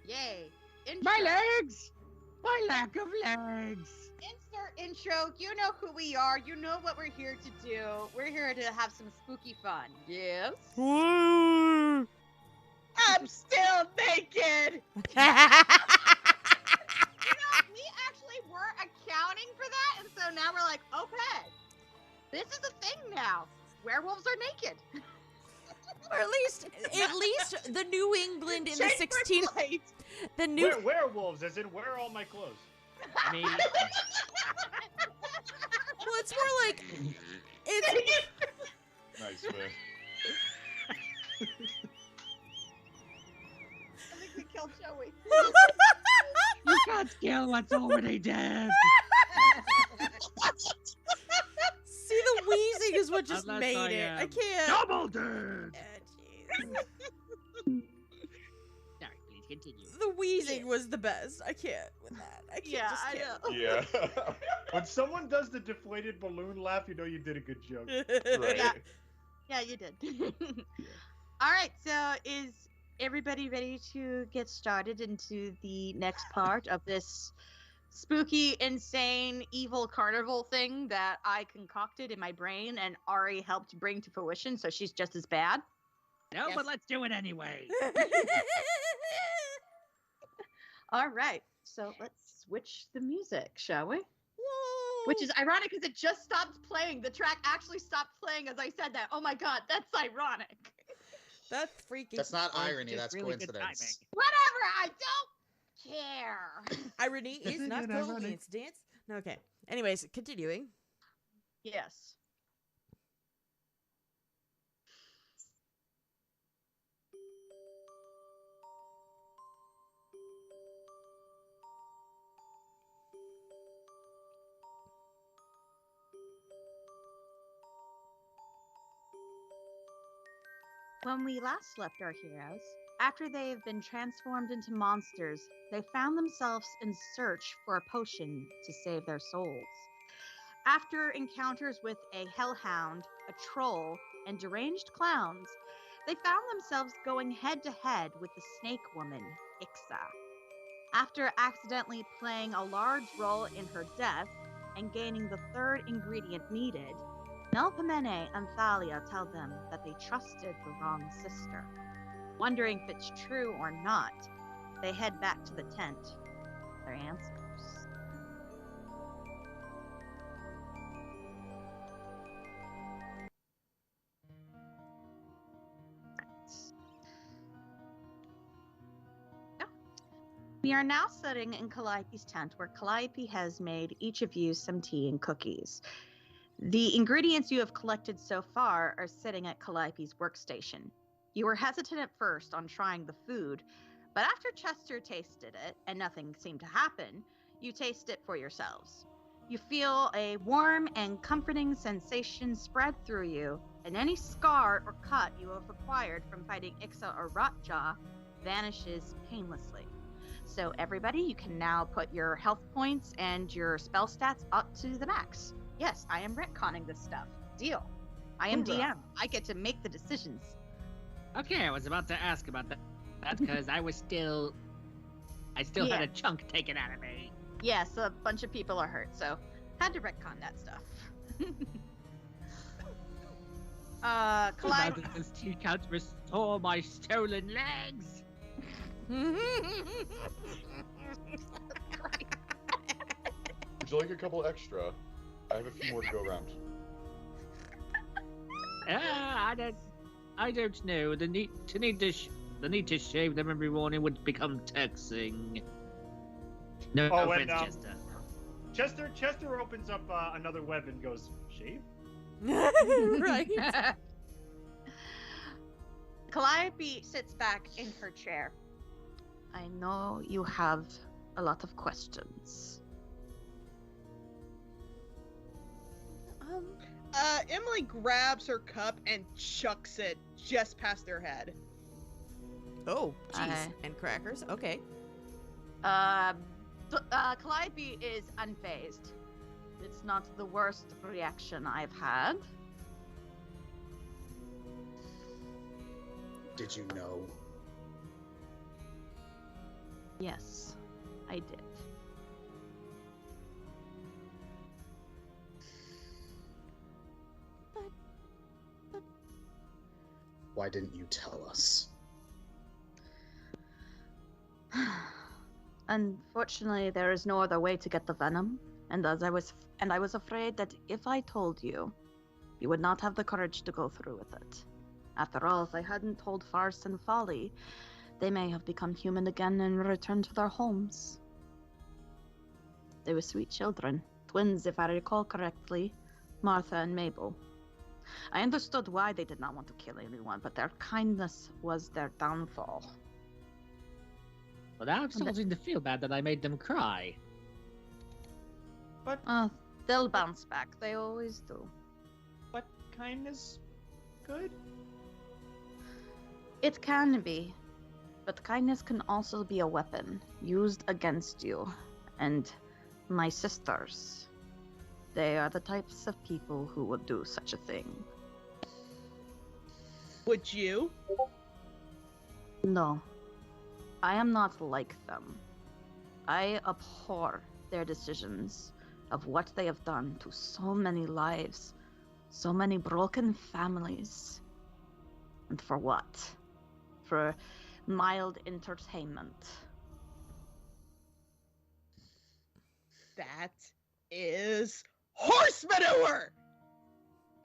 Yay. Intro. My legs! My lack of legs! Insert intro. You know who we are. You know what we're here to do. We're here to have some spooky fun. Yes? I'm still naked! We actually were accounting for that, and so now we're like, okay, this is a thing now. Werewolves are naked. Or at least the New England in the 16th. The new werewolves, as in where are all my clothes? I mean, well, it's more like it's. Nice man. I think we killed Joey. you can't kill what's already dead. See, the wheezing is what just Unless made I it. am I can't. Double dead! Sorry, please continue. The wheezing was the best. I can't with that. I can't. Yeah, just I can't. know. Yeah. When someone does the deflated balloon laugh, you know you did a good joke. Right. Yeah. Yeah, you did. All right, so is everybody ready to get started into the next part of this spooky, insane, evil carnival thing that I concocted in my brain and Ari helped bring to fruition, so she's just as bad? No, Yes. but let's do it anyway. All right, so let's switch the music, shall we? Whoa. Which is ironic because it just stopped playing. The track actually stopped playing as I said that. Oh my god, that's ironic. That's freaking. That's not irony, Just that's really good coincidence. Whatever, I don't care. Irony is not Isn't it ironic? coincidence. Okay. Anyways, continuing. Yes. When we last left our heroes, after they have been transformed into monsters, they found themselves in search for a potion to save their souls. After encounters with a hellhound, a troll, and deranged clowns, they found themselves going head to head with the snake woman, Ixa. After accidentally playing a large role in her death and gaining the third ingredient needed, Melpomene and Thalia tell them that they trusted the wrong sister. Wondering if it's true or not, they head back to the tent for their answers. We are now sitting in Calliope's tent, where Calliope has made each of you some tea and cookies. The ingredients you have collected so far are sitting at Calliope's workstation. You were hesitant at first on trying the food, but after Chester tasted it and nothing seemed to happen, you taste it for yourselves. You feel a warm and comforting sensation spread through you, and any scar or cut you have acquired from fighting Ixa or Rotjaw vanishes painlessly. So everybody, you can now put your health points and your spell stats up to the max. Yes, I am retconning this stuff. Deal. I am Hoorah. DM. I get to make the decisions. Okay, I was about to ask about that. That's because I still Yeah. had a chunk taken out of me. Yes, a bunch of people are hurt, so had to retcon that stuff. Calliope. About this tea couch restore my stolen legs. Would you like a couple extra? I have a few more to go around. I don't know. The need to shave them every morning would become taxing. No Oh, offense, and, Chester. Chester opens up another web and goes, shave? Right. Calliope sits back in her chair. I know you have a lot of questions. Emily grabs her cup and chucks it just past their head. Oh, jeez. I- And crackers. Okay. Calliope is unfazed. It's not the worst reaction I've had. Did you know? Yes, I did. But Why didn't you tell us? Unfortunately, there is no other way to get the venom, and I was afraid that if I told you, you would not have the courage to go through with it. After all, if I hadn't told Farce and Folly, they may have become human again and returned to their homes. They were sweet children, twins if I recall correctly, Martha and Mabel. I understood why they did not want to kill anyone, but their kindness was their downfall. Well, now I'm starting to feel bad that I made them cry. But They'll bounce back. They always do. but kindness good? It can be, but kindness can also be a weapon used against you. And my sisters, they are the types of people who would do such a thing. Would you? No, I am not like them. I abhor their decisions of what they have done to so many lives, so many broken families. And for what? For mild entertainment. That is horse manure!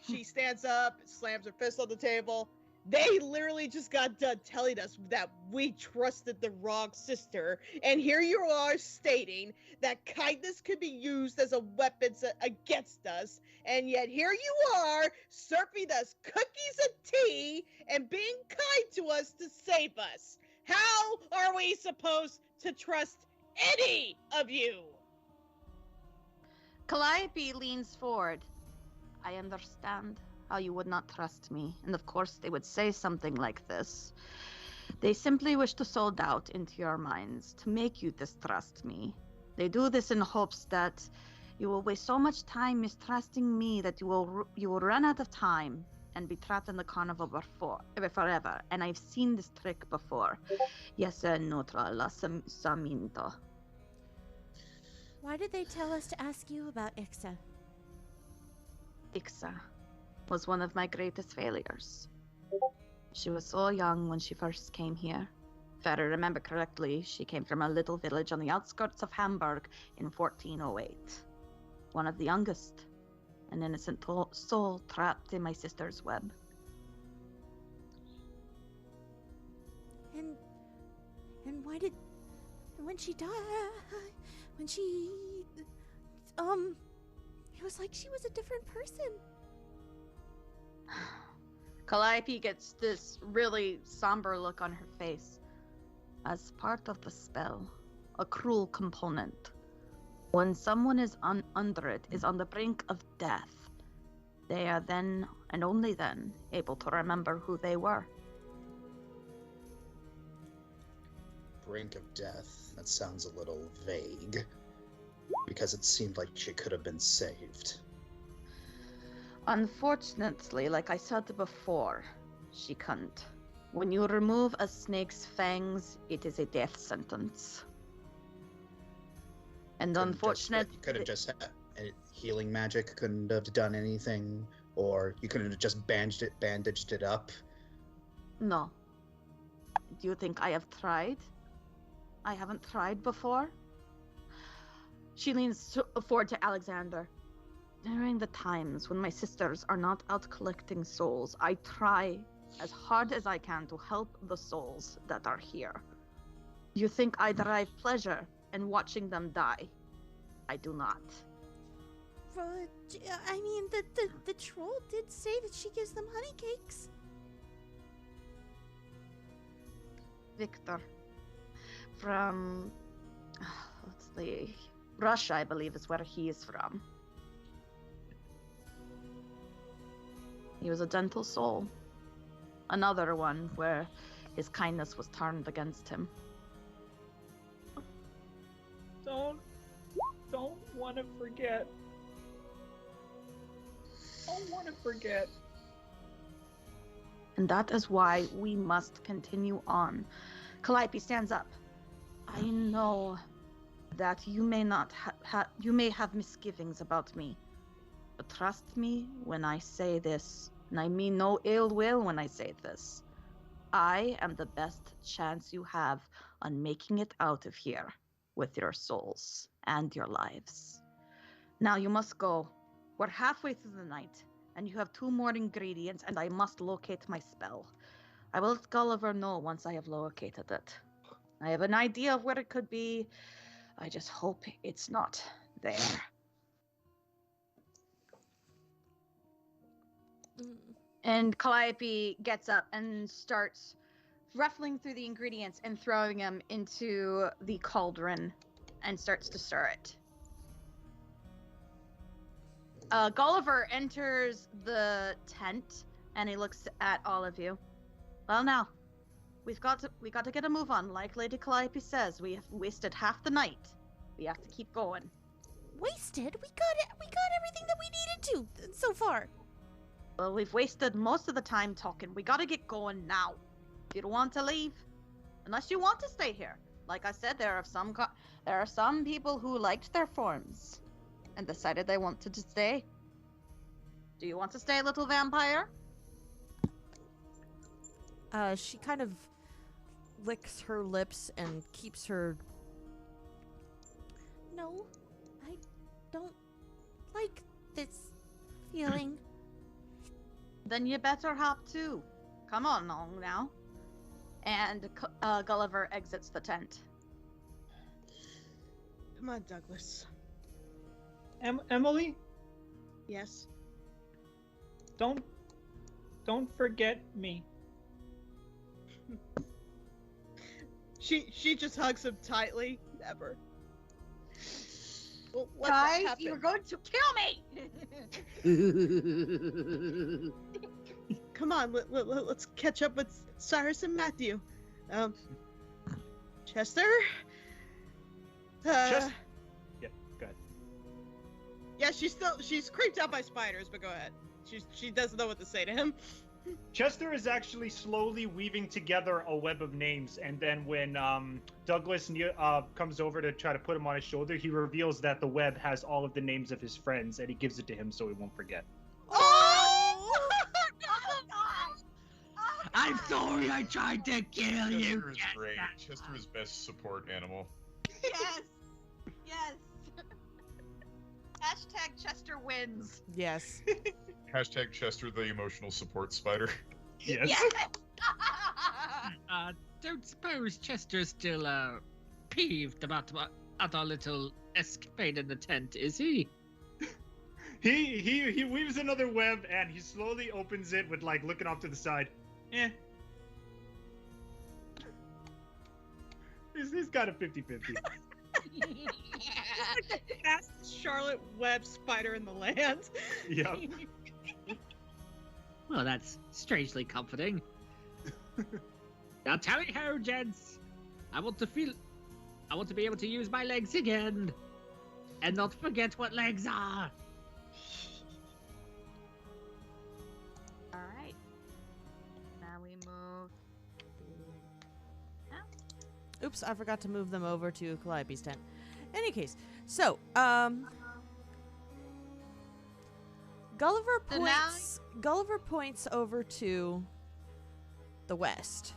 She stands up, slams her fist on the table. They literally just got done telling us that we trusted the wrong sister, and here you are stating that kindness could be used as a weapon against us, and yet here you are serving us cookies and tea and being kind to us to save us. How are we supposed to trust any of you? Calliope leans forward. I understand how you would not trust me, and of course they would say something like this. They simply wish to sow doubt into your minds, to make you distrust me. They do this in hopes that you will waste so much time mistrusting me that you will run out of time and be trapped in the carnival forever. And I've seen this trick before. Yes, nutra la saminto. why did they tell us to ask you about Ixa? Ixa was one of my greatest failures. She was so young when she first came here. If I remember correctly, she came from a little village on the outskirts of Hamburg in 1408. One of the youngest, an innocent soul trapped in my sister's web. And why did... when she died... when she... it was like she was a different person. Calliope gets this really somber look on her face. As part of the spell, a cruel component. When someone is under it, is on the brink of death, they are then, and only then, able to remember who they were. Brink of death? That sounds a little vague. Because it seemed like she could have been saved. Unfortunately, like I said before, she couldn't. When you remove a snake's fangs, it is a death sentence. And unfortunately, You could have just had healing magic, couldn't have done anything, or you couldn't have just bandaged it up. No. Do you think I have tried? I haven't tried before. She leans forward to Alexander. During the times when my sisters are not out collecting souls, I try as hard as I can to help the souls that are here. Do you think I derive pleasure in watching them die? I do not. But, I mean, the troll did say that she gives them honey cakes. Victor. From... let's see... Russia, I believe, is where he is from. He was a gentle soul. Another one where his kindness was turned against him. Don't want to forget. Don't want to forget. And that is why we must continue on. Calliope stands up. I know that you may not you may have misgivings about me, but trust me when I say this, and I mean no ill will when I say this. I am the best chance you have on making it out of here with your souls and your lives. Now you must go. We're halfway through the night, and you have 2 more ingredients, and I must locate my spell. I will let Gulliver know once I have located it. I have an idea of where it could be. I just hope it's not there. And Calliope gets up and starts ruffling through the ingredients and throwing them into the cauldron and starts to stir it. Gulliver enters the tent and he looks at all of you. Well, now, we got to get a move on. Like Lady Calliope says, we have wasted half the night. We have to keep going. Wasted? We got everything that we needed to so far. Well, we've wasted most of the time talking. We gotta get going now. If you don't want to leave, unless you want to stay here. Like I said, there are some people who liked their forms and decided they wanted to stay. Do you want to stay, little vampire? She kind of licks her lips and keeps her... No, I don't like this feeling. Then you better hop too. Come on along now. And Gulliver exits the tent. Come on, Douglas. Emily, Yes. don't forget me. She just hugs him tightly. Never. Well, what Guys, happened? you're going to kill me! Come on, let's catch up with Cyrus and Matthew. Chester? Yeah, go ahead. Yeah, she's creeped out by spiders, but go ahead. She doesn't know what to say to him. Chester is actually slowly weaving together a web of names, and then when Douglas comes over to try to put him on his shoulder, he reveals that the web has all of the names of his friends, and he gives it to him so he won't forget. Oh! I'm sorry I tried to kill you. Chester is great. Chester is best support animal. Yes! Yes! Hashtag Chester wins. Yes. Hashtag Chester the emotional support spider. Yes. Don't suppose Chester's still, peeved about our little escapade in the tent, is he? He weaves another web, and he slowly opens it with, like, looking off to the side. He's got a 50-50. Fastest Charlotte Web spider in the land. Yep. Well, that's strangely comforting. Now tally ho, gents. I want to be able to use my legs again. And not forget what legs are. Alright. Now we move. Oops, I forgot to move them over to Calliope's tent. Any case, so, Gulliver points over to the west.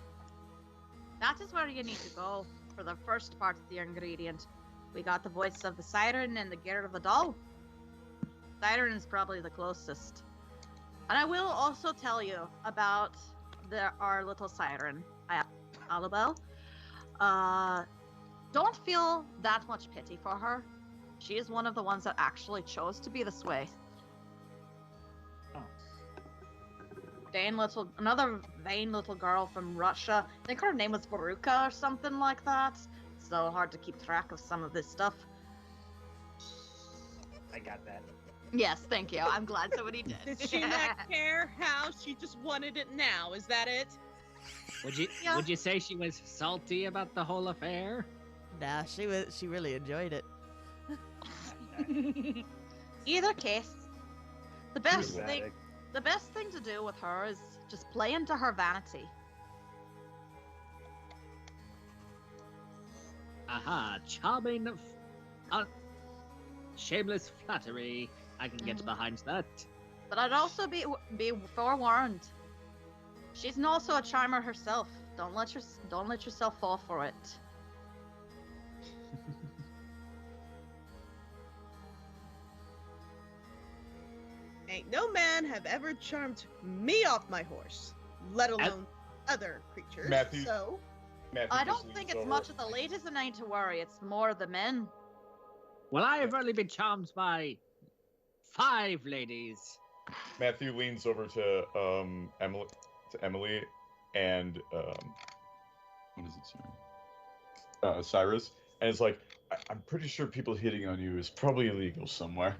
That is where you need to go for the first part of the ingredient. We got the voice of the siren and the gear of the doll. Siren is probably the closest. And I will also tell you about our little siren, Alabelle. Don't feel that much pity for her. She is one of the ones that actually chose to be this way. Oh. Another vain little girl from Russia. I think her name was Veruca or something like that. So hard to keep track of some of this stuff. I got that. Yes, thank you. I'm glad somebody did. Did she not care how? She just wanted it now. Is that it? Would you say she was salty about the whole affair? Nah, she really enjoyed it. Either case, the best thing to do with her is just play into her vanity. Aha, charming, shameless flattery. I can get behind that. But I'd also be forewarned. She's also a charmer herself. Don't let yourself fall for it. Ain't no man have ever charmed me off my horse, let alone other creatures. Matthew. So Matthew I just don't think leans it's over. much of the ladies that need to worry. It's more the men. Well, I have only been charmed by 5 ladies. Matthew leans over to Emily, and what is it, Cyrus, and it's like, I'm pretty sure people hitting on you is probably illegal somewhere.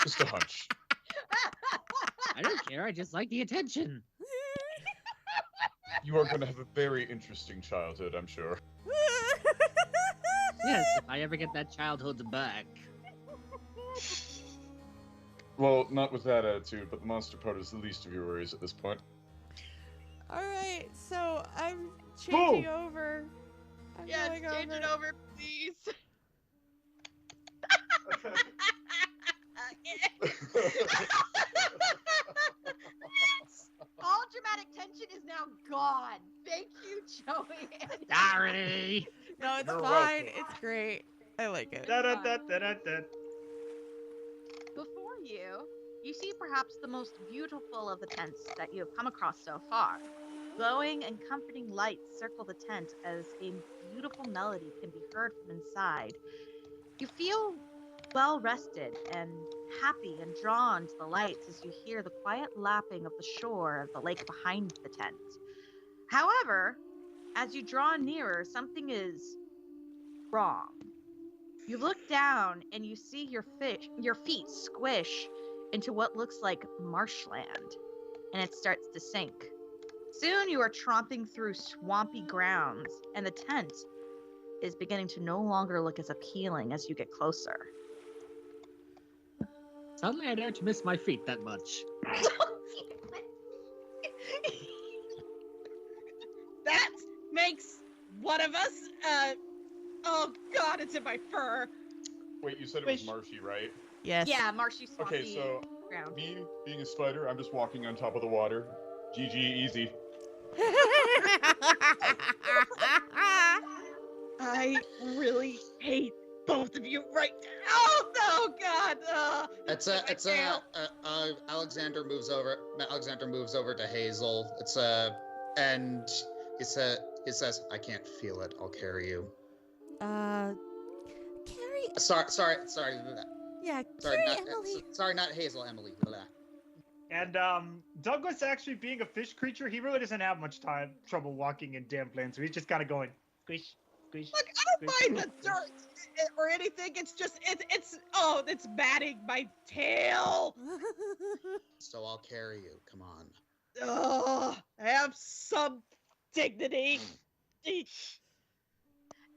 Just a hunch. I don't care. I just like the attention. You are going to have a very interesting childhood, I'm sure. Yes, if I ever get that childhood back. Well, not with that attitude, but the monster part is the least of your worries at this point. Alright, so I'm changing Boom! over. I'm yes, going change it over, please. All dramatic tension is now gone. Thank you, Joey. Sorry. No, it's You're fine. welcome. It's great. I like it. Da-da-da-da-da-da. Before you see perhaps the most beautiful of the tents that you have come across so far. Glowing and comforting lights circle the tent as a beautiful melody can be heard from inside. You feel well rested and happy and drawn to the lights as you hear the quiet lapping of the shore of the lake behind the tent. However, as you draw nearer, something is wrong. You look down and you see your feet squish into what looks like marshland, and it starts to sink. Soon you are tromping through swampy grounds, and the tent is beginning to no longer look as appealing as you get closer. Suddenly I don't miss my feet that much. That makes one of us. Oh God, it's in my fur. Wait, you said it was marshy, right? Yes. Yeah, marshy, swampy Okay, so ground. me being a spider, I'm just walking on top of the water. GG, easy. I really hate both of you right now. Oh no, God! Alexander moves over. Alexander moves over to Hazel. And he says, "I can't feel it. I'll carry you." Carrie. Sorry. Yeah, Sorry, Carrie not Emily. sorry, not Hazel. Emily. Blah. And Douglas actually being a fish creature, he really doesn't have much trouble walking in damp land, so he's just kind of going squish, squish. Look, I don't squish, mind the dirt or anything. It's just it's matting my tail. So I'll carry you. Come on. Oh, have some dignity.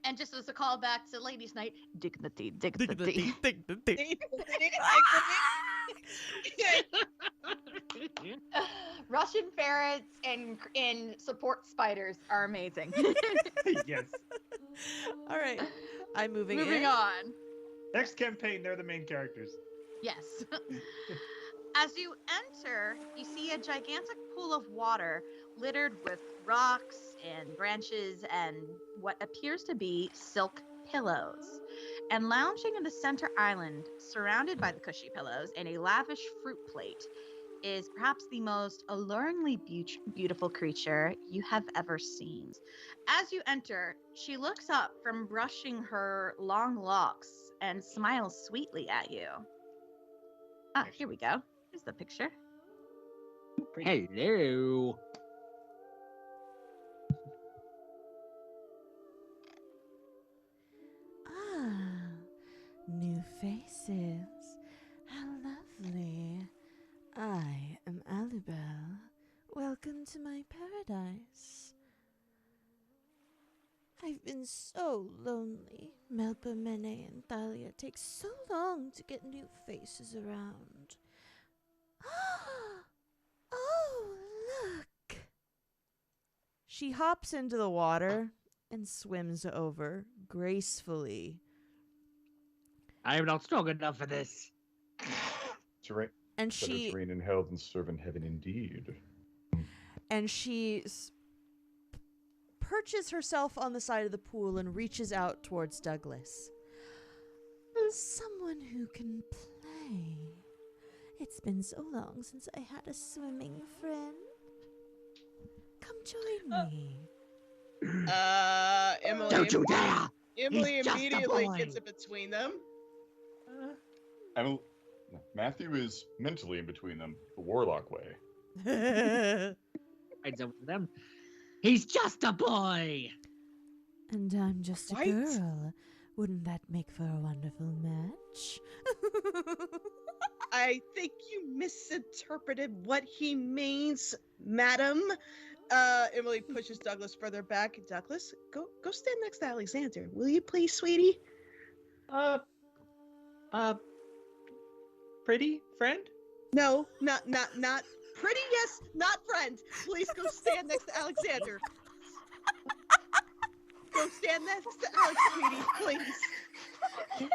And just as a callback to Ladies' Night, dignity. Russian ferrets and support spiders are amazing. Yes. All right, I'm moving Moving in. on. Next campaign, they're the main characters. Yes. As you enter, you see a gigantic pool of water littered with rocks and branches and what appears to be silk pillows. And lounging in the center island, surrounded by the cushy pillows and a lavish fruit plate, is perhaps the most alluringly beautiful creature you have ever seen. As you enter, she looks up from brushing her long locks and smiles sweetly at you. Ah, here we go. Here's the picture. Hello. Ah, new faces. How lovely. I am Alibel. Welcome to my paradise. I've been so lonely. Melba, Mene, and Thalia take so long to get new faces around. Oh, look! She hops into the water and swims over gracefully. I am not strong enough for this. To rain, And better to reign in hell than serve in heaven indeed. she perches herself on the side of the pool and reaches out towards Douglas. Someone who can play. It's been so long since I had a swimming friend. Come join me. Emily. Don't you dare! Emily He's just a immediately boy. gets in between them. Matthew is mentally in between them, the warlock way. Hides over them. He's just a boy! And I'm just a What? girl. Wouldn't that make for a wonderful match? I think you misinterpreted what he means, madam. Emily pushes Douglas further back. Douglas, go stand next to Alexander. Will you please, sweetie? Pretty friend? No, not pretty, yes, not friend. Please go stand next to Alexander. Go stand next to Alex, sweetie, please.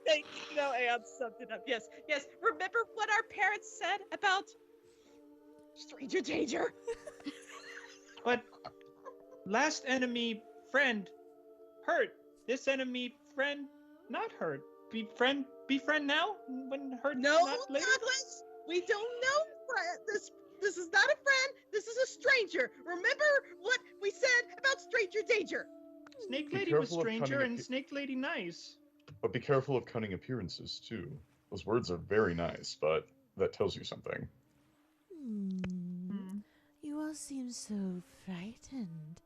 Thank you. No, Aeon summed it up. Yes. Remember what our parents said about stranger danger? But last enemy friend hurt. This enemy friend not hurt. Be friend now? When hurt No, not later? Douglas, we don't know this is not a friend. This is a stranger. Remember what we said about stranger danger. Snake Be Lady was careful of stranger cunning and Snake Lady nice. But be careful of cunning appearances, too. Those words are very nice, but that tells you something. You all seem so frightened.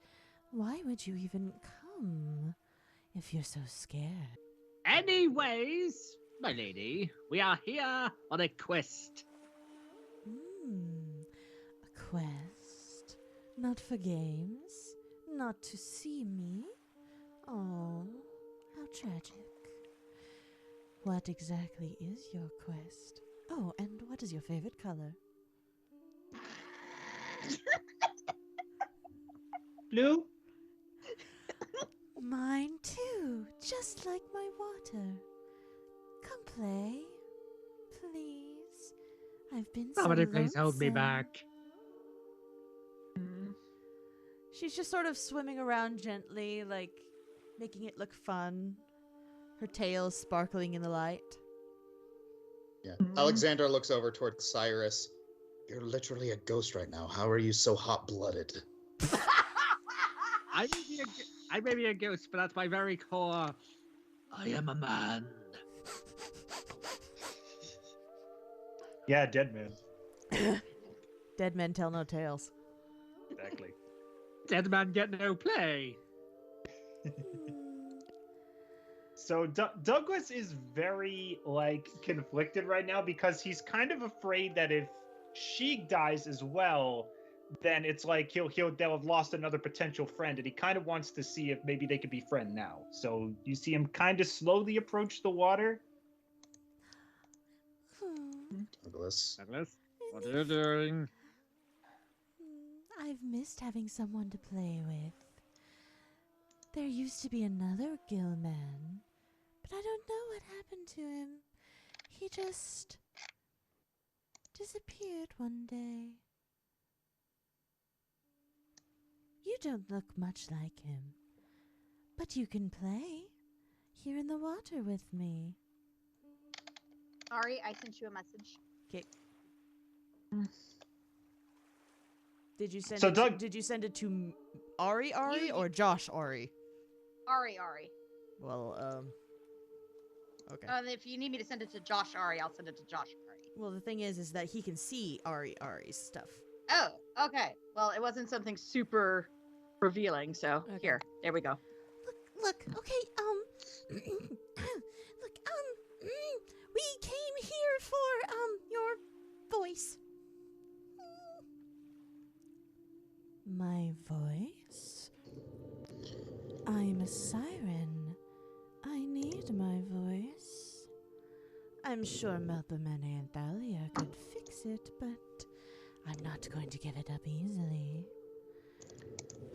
Why would you even come if you're so scared? Anyways, my lady, we are here on a quest. A quest? Not for games? Not to see me? Oh, how tragic. What exactly is your quest? Oh, and what is your favorite color? Blue? Mine too, just like my water. Come play, please. I've been so Somebody please hold me lonesome. back. She's just sort of swimming around gently, like making it look fun. Her tail sparkling in the light. Yeah. Alexander looks over toward Cyrus. You're literally a ghost right now. How are you so hot-blooded? I may be a ghost, but at my very core, I am a man. Yeah, dead man. Dead men tell no tales. Exactly. Dead man get no play. So Douglas is very conflicted right now because he's kind of afraid that if Sheik dies as well, then it's like they'll have lost another potential friend, and he kind of wants to see if maybe they could be friends now. So you see him kind of slowly approach the water. Douglas. Douglas, what are you doing? I've missed having someone to play with. There used to be another gill man, but I don't know what happened to him. He just disappeared one day. You don't look much like him, but you can play here in the water with me. Ari, I sent you a message. Okay. Did you send So it? Doug- Did you send it to Ari or Josh Ari? Ari. Well, okay. If you need me to send it to Josh Ari, I'll send it to Josh Ari. Well, the thing is that he can see Ari's stuff. Oh, okay. Well, it wasn't something super revealing, so Okay. here, there we go. Look, okay, we came here for, your voice. My voice? I'm a siren. I need my voice. I'm sure Melpomene and Thalia could fix it, but I'm not going to give it up easily.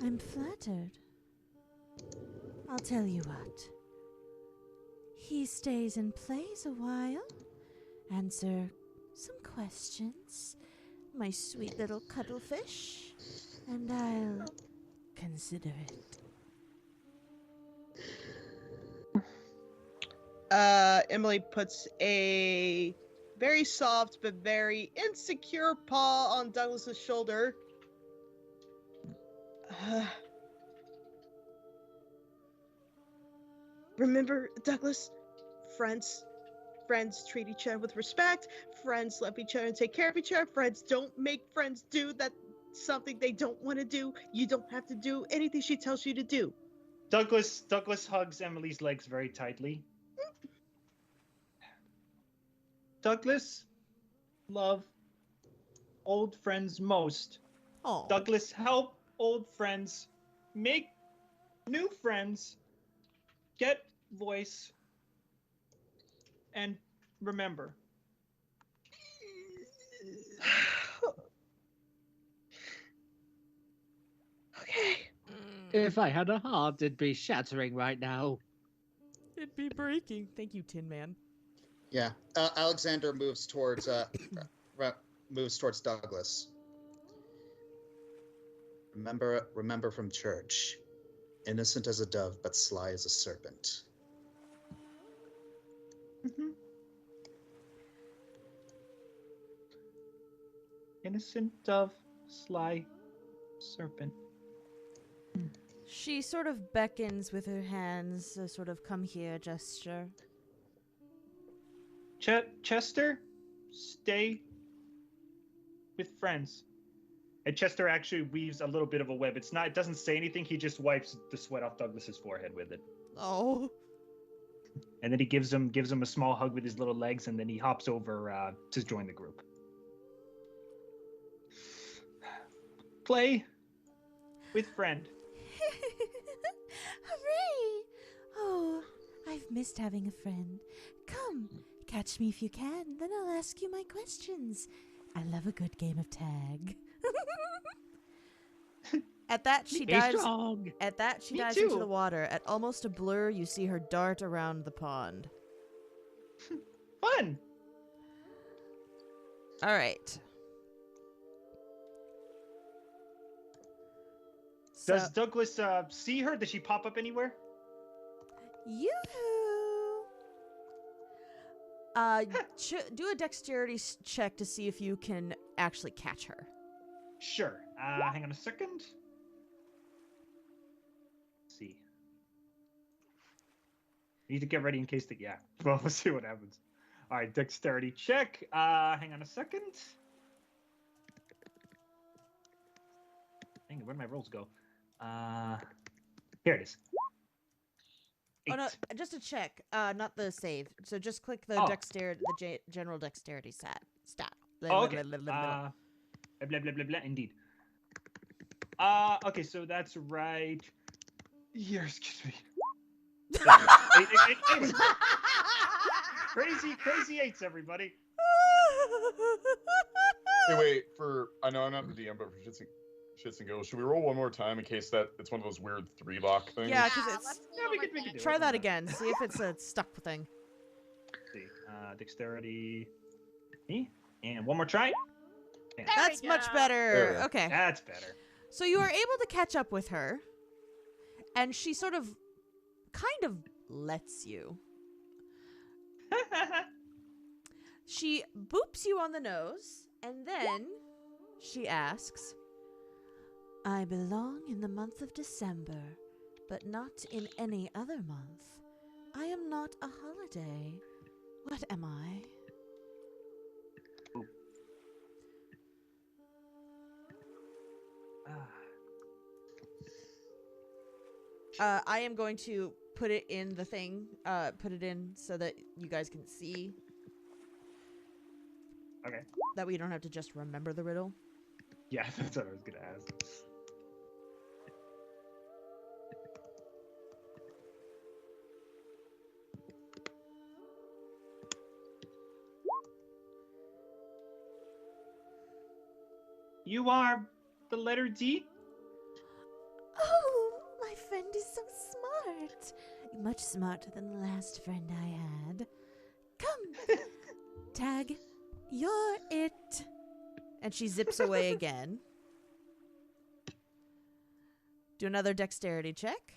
I'm flattered. I'll tell you what. He stays and plays a while, answer some questions, my sweet little cuttlefish, and I'll consider it. Emily puts a very soft but very insecure paw on Douglas's shoulder. Remember, Douglas, friends treat each other with respect. Friends love each other and take care of each other. Friends don't make friends do that something they don't want to do. You don't have to do anything she tells you to do. Douglas hugs Emily's legs very tightly. Douglas, love old friends most. Oh, Douglas, help old friends make new friends, get voice, and remember. Okay. If I had a heart, it'd be shattering right now. it'd be breaking. Thank you, Tin Man. Yeah. Alexander moves towards Douglas. Remember from church. Innocent as a dove, but sly as a serpent. Mm-hmm. Innocent dove, sly serpent. She sort of beckons with her hands, a sort of come here gesture. Chester, stay with friends. And Chester actually weaves a little bit of a web. It doesn't say anything. He just wipes the sweat off Douglas's forehead with it. Oh. And then he gives him a small hug with his little legs, and then he hops over to join the group. Play with friend. Hooray! Oh, I've missed having a friend. Come, catch me if you can, then I'll ask you my questions. I love a good game of tag. At that, she dives. Strong. At that, she Me dives too. into the water. At almost a blur, you see her dart around the pond. Fun. All right. Does Douglas see her? Does she pop up anywhere? Yoo-hoo! Do a dexterity check to see if you can actually catch her. Sure. Hang on a second. Let's see. Need to get ready in case yeah. Well, we'll see what happens. All right, dexterity check. Hang on a second. Dang it, where'd my rolls go? Here it is. 8. Oh no, just a check, not the save. So just click the dexterity, general dexterity stat. Oh, okay. Blah, blah, blah, blah, indeed. Okay, so that's right. Here, excuse me. Anyway. Crazy 8s, everybody. Hey, wait, I know I'm not the DM, but for shits and giggles, should we roll one more time in case that it's one of those weird 3-lock things? Yeah, because it's. We could do Try it. that again. See if it's a stuck thing. Let's see. Dexterity. And one more try. Bam. That's much There better. we go. Okay. That's better. So you are able to catch up with her, and she sort of, kind of lets you. She boops you on the nose, and then she asks, I belong in the month of December, but not in any other month. I am not a holiday. What am I? I am going to put it in the thing, put it in so that you guys can see. Okay. That way you don't have to just remember the riddle. Yeah, that's what I was gonna ask. You are the letter D? Oh, my friend is so smart. Much smarter than the last friend I had. Come, Tag, you're it. And she zips away again. Do another dexterity check.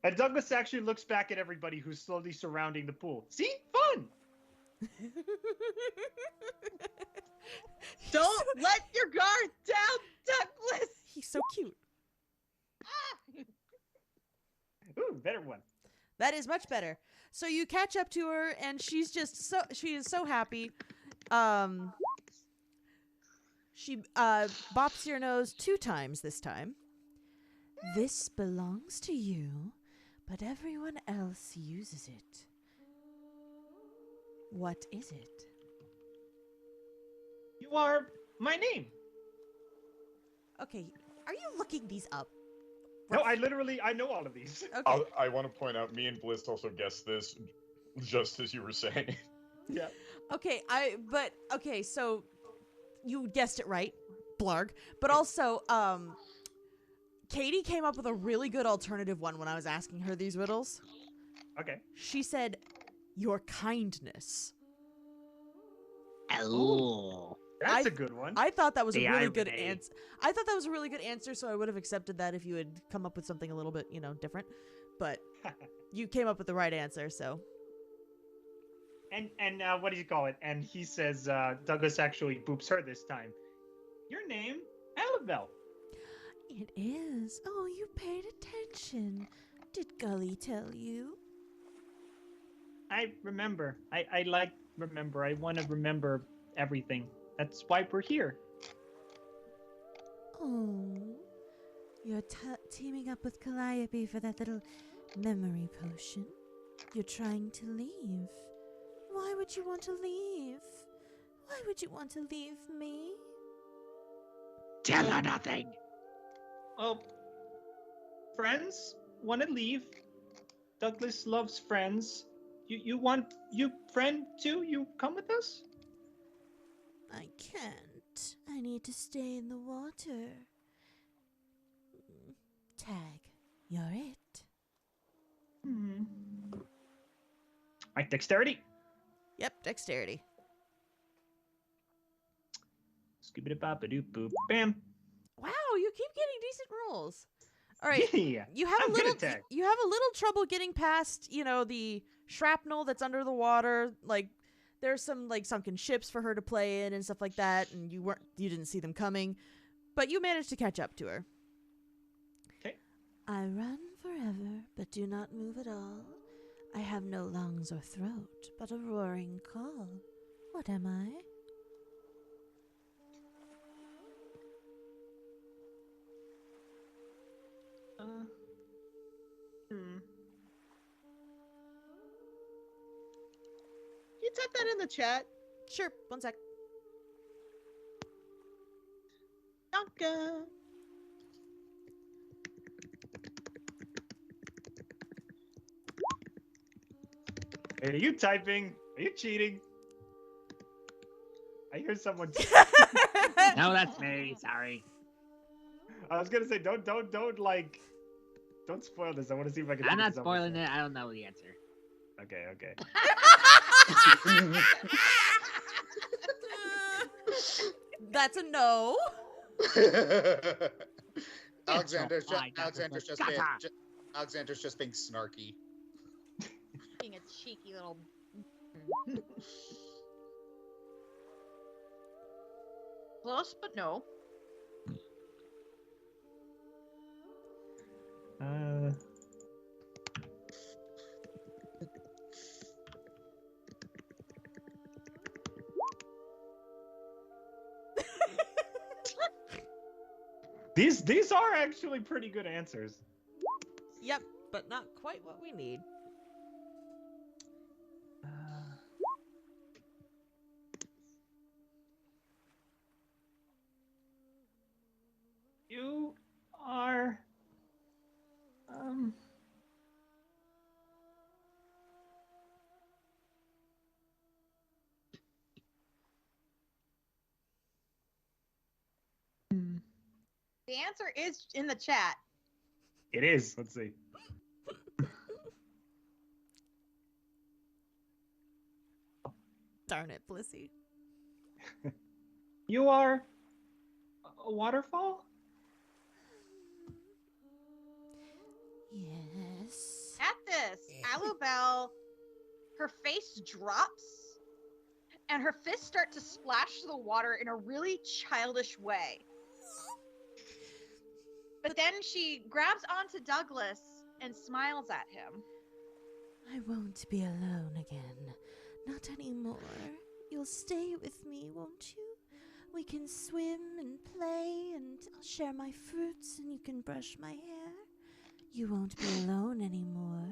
And Douglas actually looks back at everybody who's slowly surrounding the pool. See? Fun! Don't let your guard down, Douglas! He's so cute. Ooh, better one. That is much better. So you catch up to her, and she is so happy. She bops your nose 2 times this time. This belongs to you, but everyone else uses it. What is it? You are my name. Okay, are you looking these up? No, I know all of these. Okay. I want to point out, me and Bliss also guessed this just as you were saying. Yeah. Okay, so you guessed it right, Blarg. But also, Katie came up with a really good alternative one when I was asking her these riddles. Okay. She said, your kindness. Oh. That's a good one. I thought that was The a really good irony. answer. I thought that was a really good answer, so I would have accepted that if you had come up with something a little bit, different. But you came up with the right answer, so. And what do you call it? And he says, Douglas actually boops her this time. Your name, Annabelle. It is. Oh, you paid attention. Did Gully tell you? I remember. I remember. I want to remember everything. That's why we're here. Oh, you're teaming up with Calliope for that little memory potion. You're trying to leave. Why would you want to leave? Why would you want to leave me? Tell her nothing. Well, friends want to leave. Douglas loves friends. You want friend too? You come with us? I can't. I need to stay in the water. Tag, you're it. Right, dexterity. Yep, dexterity. Scooby-da-bop-a-doop-boop. Bam. Wow, you keep getting decent rolls. All right. Yeah. You have I'm a good little at tag. you have a little trouble getting past, the shrapnel that's under the water. Like there's some like sunken ships for her to play in and stuff like that, and you didn't see them coming, but you managed to catch up to her. Okay. I run forever, but do not move at all. I have no lungs or throat, but a roaring call. What am I? You type that in the chat. Sure, one sec. Donka. Are you typing? Are you cheating? I hear someone. No, that's me. Sorry. I was gonna say, don't spoil this. I want to see if I can. I'm think of not something. spoiling it. I don't know the answer. Okay. That's a no. Alexander's Fine, Alexander's Douglas, just being, gotcha. Alexander's just being snarky. Being a cheeky little. Close, but no. These are actually pretty good answers. Yep, but not quite what we need. You are The answer is in the chat. It is. Let's see. Darn it, Blissy. You are a waterfall? Yes. At this, Alubel, her face drops, and her fists start to splash the water in a really childish way. But then she grabs onto Douglas and smiles at him. I won't be alone again. Not anymore. You'll stay with me, won't you? We can swim and play, and I'll share my fruits, and you can brush my hair. You won't be alone anymore.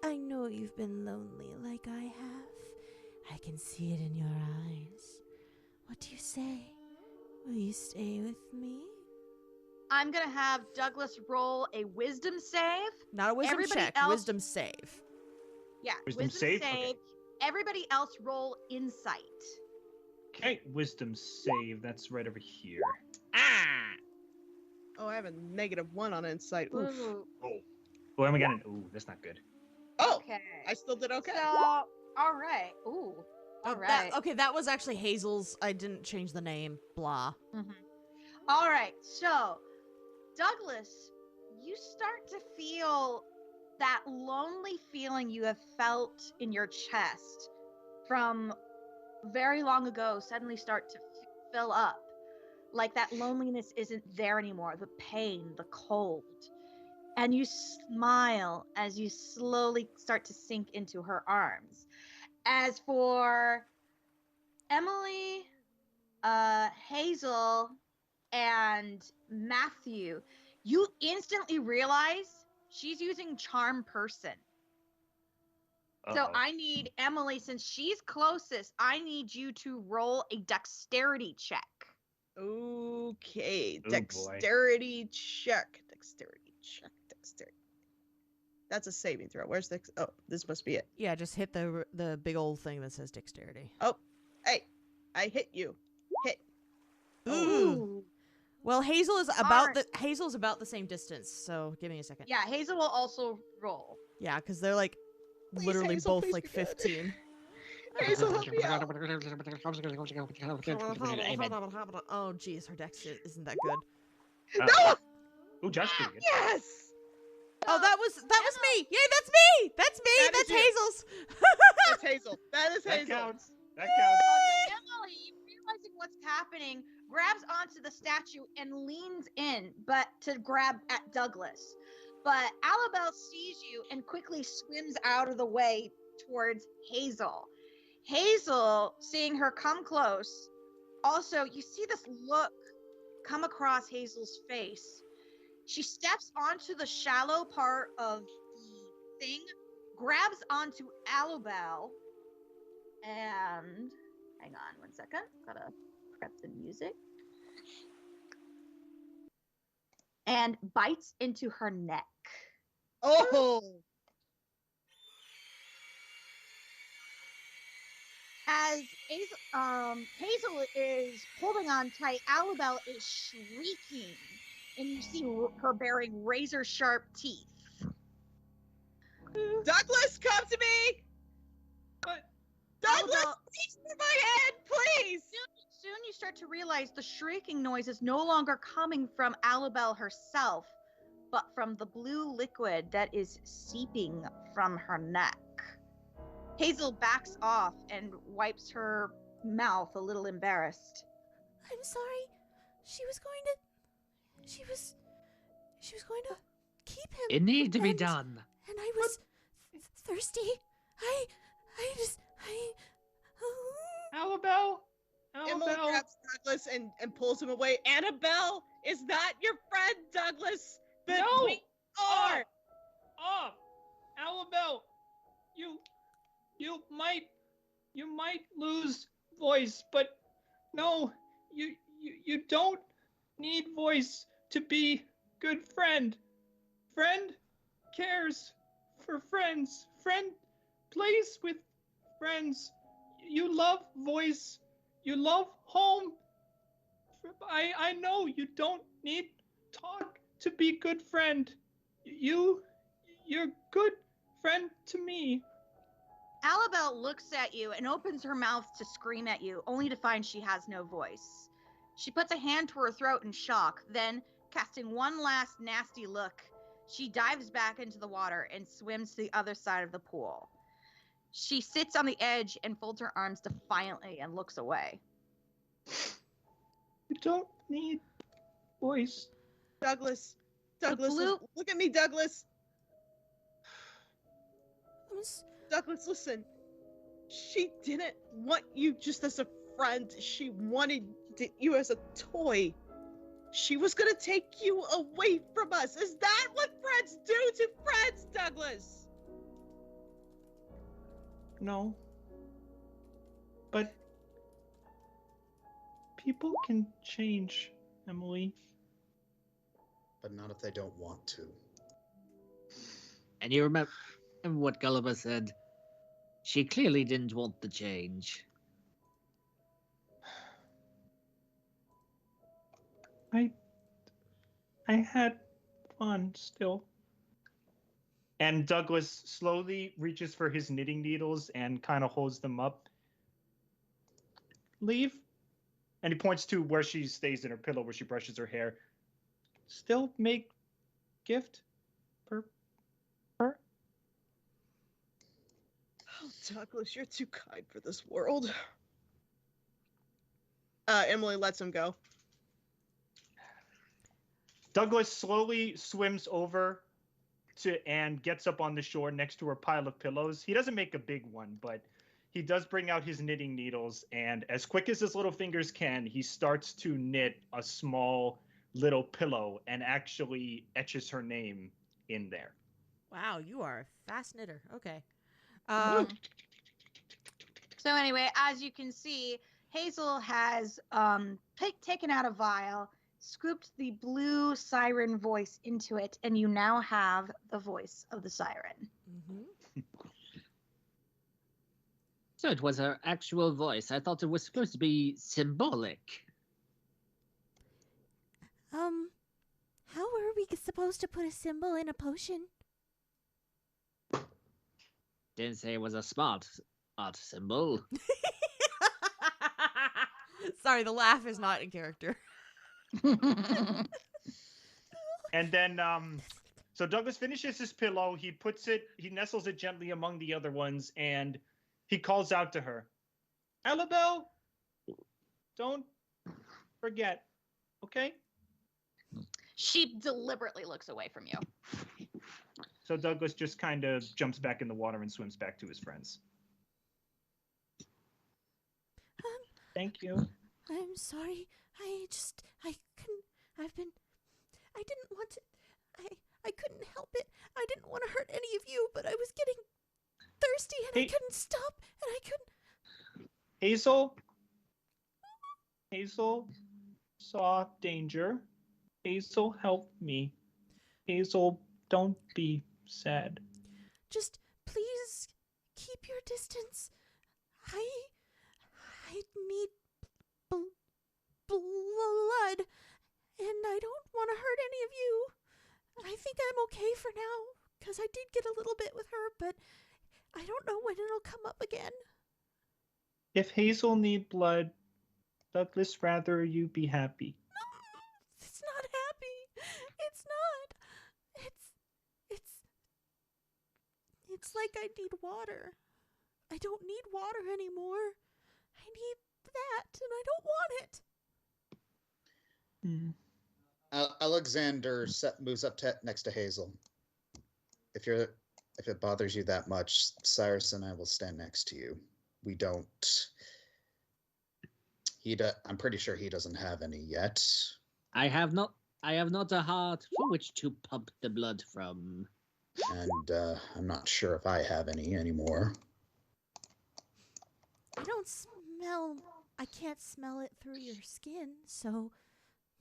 I know you've been lonely like I have. I can see it in your eyes. What do you say? Will you stay with me? I'm going to have Douglas roll a wisdom save. Not a wisdom Everybody check, else- wisdom save. Yeah, Wisdom save? Okay. Everybody else roll insight. Okay, wisdom save. That's right over here. Ah! Oh, I have a -1 on insight. Oof. Ooh, Oh, and we got an. Ooh, that's not good. Oh, okay. I still did okay. So, all right. Ooh. All right. That was actually Hazel's. I didn't change the name. Blah. Mm-hmm. All right. So, Douglas, you start to feel that lonely feeling you have felt in your chest from very long ago suddenly start to fill up. Like that loneliness isn't there anymore. The pain, the cold. And you smile as you slowly start to sink into her arms. As for Emily, Hazel, and Matthew, you instantly realize she's using Charm Person. So Uh-oh. I need Emily, since she's closest, I need you to roll a dexterity check. Okay, Oh, boy. dexterity check. Dexterity check. Dexterity. That's a saving throw. Where's the? Oh, this must be it. Yeah, just hit the big old thing that says dexterity. Oh, hey, I hit you. Hit. Ooh. Well, Hazel's about the same distance. So give me a second. Yeah, Hazel will also roll. Yeah, because they're like Please, literally Hazel, both please like be good. 15. Hazel, help me out. Oh, geez, her dex isn't that good. No! Ooh, Josh pretty good. Yes. Oh, that was me. Yay, that's me. That's me. That is That's you. Hazel's. That's Hazel. That is That Hazel. counts. That counts. So Emily, realizing what's happening, grabs onto the statue and leans in, but to grab at Douglas. But Alabel sees you and quickly swims out of the way towards Hazel. Hazel, seeing her come close, also, you see this look come across Hazel's face. She steps onto the shallow part of the thing, grabs onto Alabel, and hang on 1 second. Gotta prep the music. And bites into her neck. Oh. As Hazel is holding on tight, Alabel is shrieking, and you see her bearing razor sharp teeth. Douglas, come to me. What? Douglas, Alabel- reach for my head, please. Soon you start to realize the shrieking noise is no longer coming from Alabel herself, but from the blue liquid that is seeping from her neck. Hazel backs off and wipes her mouth, a little embarrassed. I'm sorry. She was going to keep him. It needs to be And- done. And I was thirsty. I Alabel. Emily grabs Douglas and pulls him away. Annabelle is not your friend, Douglas. But No. we are. Oh, Alabel, you might lose voice, but no, you don't need voice to be good friend. Friend cares for friends. Friend plays with friends. You love voice. You love home. I know you don't need to be good friend. You're good friend to me. Alabelle looks at you and opens her mouth to scream at you, only to find she has no voice. She puts a hand to her throat in shock, then, casting one last nasty look, she dives back into the water and swims to the other side of the pool. She sits on the edge and folds her arms defiantly and looks away. You don't need voice. Douglas, blue- look at me, Douglas. Douglas, listen. She didn't want you just as a friend. She wanted you as a toy. She was gonna take you away from us. Is that what friends do to friends, Douglas? No. But people can change, Emily. But not if they don't want to. And you remember what Gulliver said? She clearly didn't want the change. I had fun still. And Douglas slowly reaches for his knitting needles and kind of holds them up. Leave. And he points to where she stays in her pillow, where she brushes her hair. Still make gift per. Oh, Douglas, you're too kind for this world. Emily lets him go. Douglas slowly swims over and gets up on the shore next to her pile of pillows. He doesn't make a big one, but he does bring out his knitting needles, and as quick as his little fingers can, he starts to knit a small little pillow and actually etches her name in there. Wow, you are a fast knitter. Okay. So anyway, as you can see, Hazel has taken out a vial, scooped the blue siren voice into it, and you now have the voice of the siren. Mm-hmm. So it was her actual voice. I thought it was supposed to be symbolic. How were we supposed to put a symbol in a potion? Didn't say it was a smart art symbol. Sorry, the laugh is not in character. And then, so Douglas finishes his pillow. He nestles it gently among the other ones, and he calls out to her, Alabelle, don't forget, okay? She deliberately looks away from you. So Douglas just kind of jumps back in the water and swims back to his friends. Thank you. I'm sorry. I didn't want to. I couldn't help it. I didn't want to hurt any of you, but I was getting thirsty and I couldn't stop and I couldn't. Hazel saw danger. Hazel helped me. Hazel, don't be sad. Just please keep your distance. I need blood, and I don't want to hurt any of you. I think I'm okay for now, because I did get a little bit with her, but I don't know when it'll come up again. If Hazel need blood, Douglas rather you be happy. No, it's not happy. It's not. It's like I need water. I don't need water anymore. I need that, and I don't want it. Alexander moves up next to Hazel. If it bothers you that much, Cyrus and I will stand next to you. We don't. I'm pretty sure he doesn't have any yet. I have not a heart for which to pump the blood from. And I'm not sure if I have any anymore. I can't smell it through your skin, so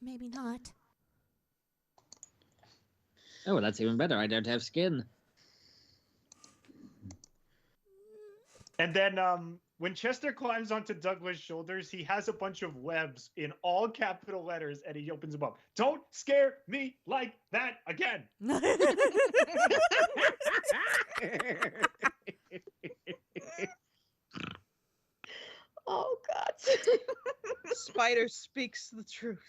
maybe not. Oh, that's even better. I don't have skin. And then When Chester climbs onto Douglas' shoulders, he has a bunch of webs in all capital letters, and he opens them up. Don't scare me like that again. Oh God. Spider speaks the truth.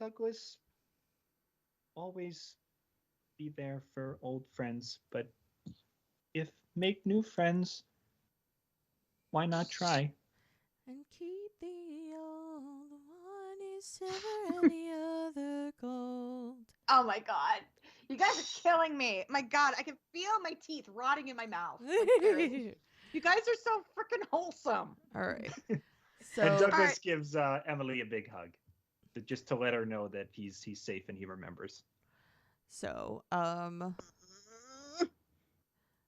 Douglas, always be there for old friends, but if make new friends, why not try? And keep the old one is silver and the other gold. Oh my God. You guys are killing me. My God, I can feel my teeth rotting in my mouth. Like, seriously. You guys are so freaking wholesome. All right. And So Douglas Alright. gives Emily a big hug, just to let her know that he's safe and he remembers. All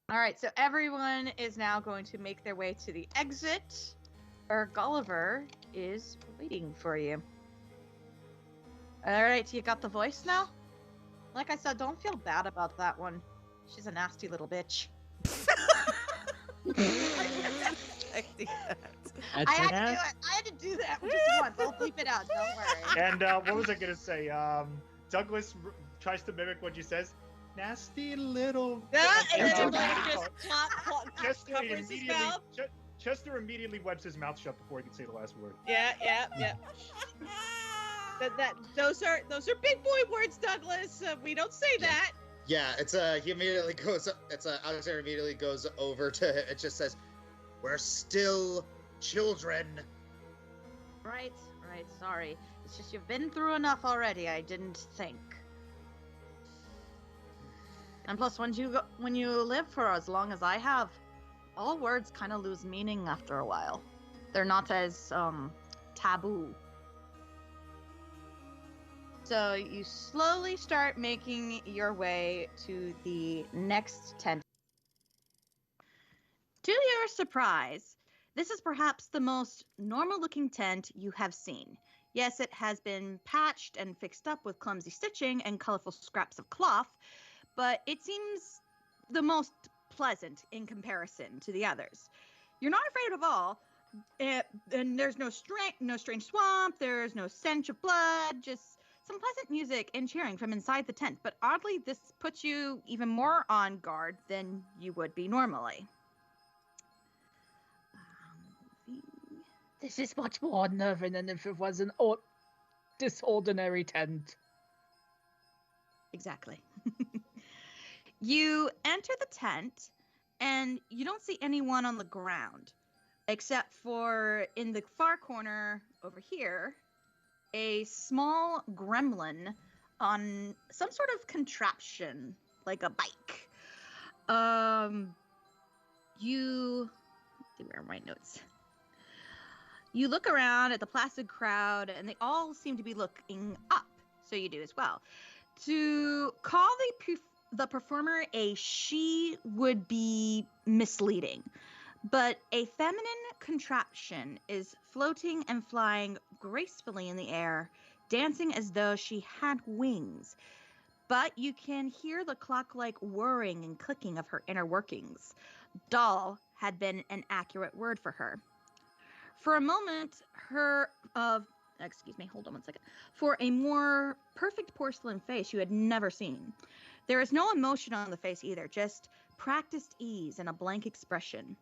right, so everyone is now going to make their way to the exit, where Gulliver is waiting for you. All right, you got the voice now? Like I said, don't feel bad about that one. She's a nasty little bitch. I had to do it. I had to do that just once. I'll bleep it out. Don't worry. And what was I gonna say? Douglas tries to mimic what she says. Nasty little. And then Chester just covers his mouth. Chester immediately wipes his mouth shut before he can say the last word. Yeah. Those are big boy words, Douglas. We don't say that. Yeah, he immediately goes. Alexander immediately goes over to. It just says, "We're still children." Right. Sorry. It's just you've been through enough already. I didn't think. And plus, when you live for as long as I have, all words kind of lose meaning after a while. They're not as taboo. So you slowly start making your way to the next tent. To your surprise, this is perhaps the most normal-looking tent you have seen. Yes, it has been patched and fixed up with clumsy stitching and colorful scraps of cloth, but it seems the most pleasant in comparison to the others. You're not afraid of all, and there's no strange swamp, there's no stench of blood, just some pleasant music and cheering from inside the tent. But oddly, this puts you even more on guard than you would be normally. This is much more unnerving than if it was an disordinary tent. Exactly. You enter the tent, and you don't see anyone on the ground, except for in the far corner over here, a small gremlin on some sort of contraption, like a bike. Where are my notes? You look around at the placid crowd, and they all seem to be looking up, so you do as well. To call the performer a she would be misleading, but a feminine contraption is floating and flying gracefully in the air, dancing as though she had wings. But you can hear the clock-like whirring and clicking of her inner workings. Doll had been an accurate word for her. For a moment, hold on one second. For a more perfect porcelain face you had never seen. There is no emotion on the face either, just practiced ease and a blank expression.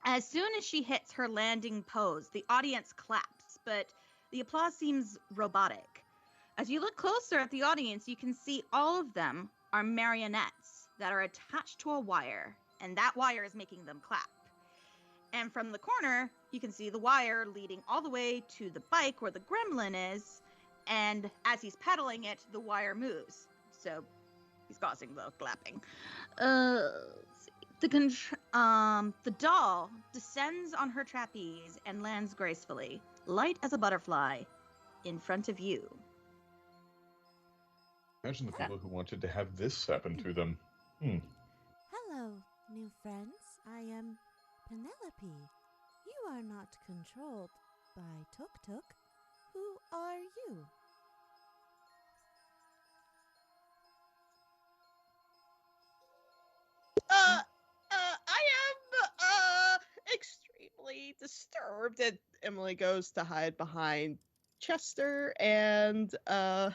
As soon as she hits her landing pose, the audience claps, but the applause seems robotic. As you look closer at the audience, you can see all of them are marionettes that are attached to a wire, and that wire is making them clap. And from the corner, you can see the wire leading all the way to the bike where the gremlin is, and as he's pedaling it, the wire moves. So he's causing the clapping. Let's see. The doll descends on her trapeze and lands gracefully, light as a butterfly, in front of you. Imagine the people who wanted to have this happen to them. Hello, new friends. I am Penelope. You are not controlled by Tuk Tuk. Who are you? I disturbed. And Emily goes to hide behind Chester and I'm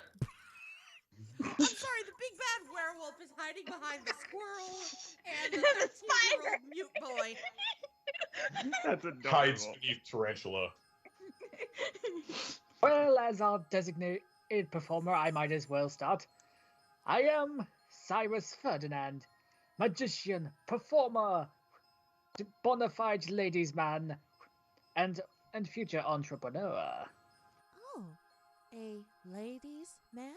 sorry, the big bad werewolf is hiding behind the squirrel and the The 13-year-old mute boy. That's Hides adorable. beneath tarantula. Well, as our designated performer, I might as well start. I am Cyrus Ferdinand, magician, performer, bona fide ladies' man, and future entrepreneur. Oh, a ladies' man?